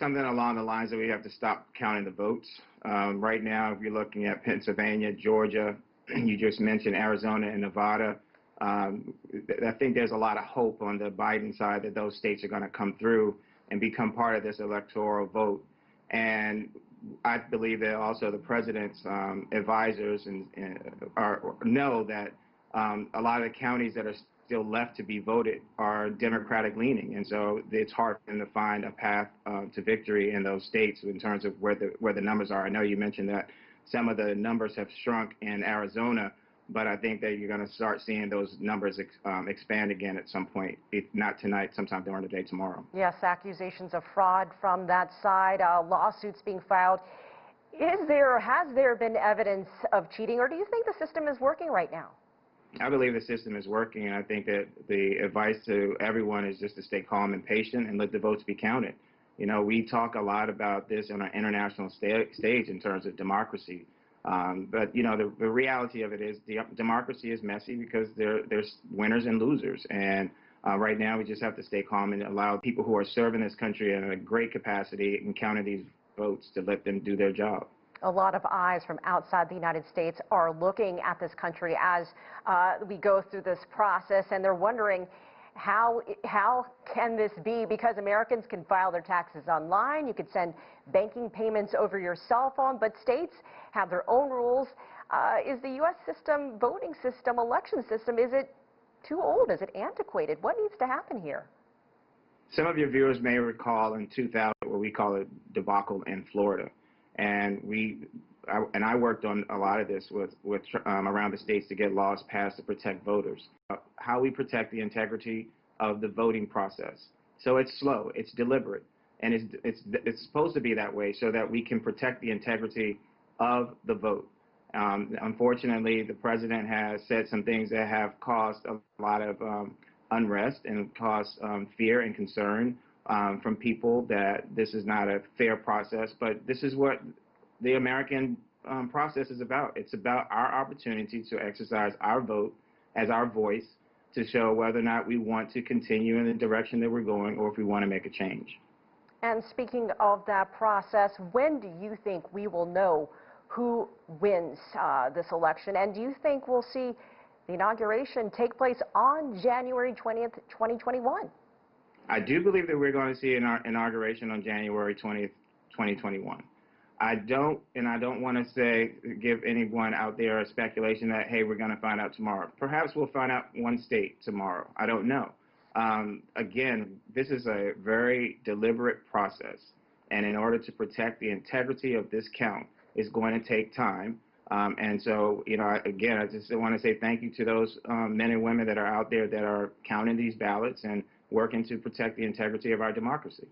Something along the lines that we have to stop counting the votes. Right now, if you're looking at Pennsylvania, Georgia, you just mentioned Arizona and Nevada, I think there's a lot of hope on the Biden side that those states are going to come through and become part of this electoral vote. And I believe that also the president's advisors know that a lot of the counties that are still left to be voted are Democratic leaning, and so it's hard for them to find a path to victory in those states in terms of where the numbers are. I know you mentioned that some of the numbers have shrunk in Arizona, but I think that you're going to start seeing those numbers expand again at some point, if not tonight, sometime during the day tomorrow. Yes, accusations of fraud from that side, lawsuits being filed. Has there been evidence of cheating, or do you think the system is working right now? I believe the system is working, and I think that the advice to everyone is just to stay calm and patient and let the votes be counted. You know, we talk a lot about this on an international stage in terms of democracy. But, you know, the reality of it is democracy is messy because there's winners and losers. And right now we just have to stay calm and allow people who are serving this country in a great capacity and counting these votes to let them do their job. A lot of eyes from outside the United States are looking at this country as we go through this process, and they're wondering how can this be, because Americans can file their taxes online, you could send banking payments over your cell phone, but states have their own rules. Is the U.S. system, voting system, election system, is it too old? Is it antiquated? What needs to happen here? Some of your viewers may recall in 2000 what we call a debacle in Florida. And I worked on a lot of this with around the states to get laws passed to protect voters. How we protect the integrity of the voting process. So it's slow, it's deliberate, and it's supposed to be that way so that we can protect the integrity of the vote. Unfortunately, the president has said some things that have caused a lot of unrest and caused fear and concern from people that this is not a fair process, but this is what the American process is about. It's about our opportunity to exercise our vote as our voice to show whether or not we want to continue in the direction that we're going or if we want to make a change. And speaking of that process, when do you think we will know who wins this election? And do you think we'll see the inauguration take place on January 20th, 2021? I do believe that we're going to see an inauguration on January 20th, 2021. I don't want to give anyone out there a speculation that, hey, we're going to find out tomorrow. Perhaps we'll find out one state tomorrow. I don't know. Again, this is a very deliberate process. And in order to protect the integrity of this count, it's going to take time. And so, you know, again, I just want to say thank you to those men and women that are out there that are counting these ballots and working to protect the integrity of our democracy.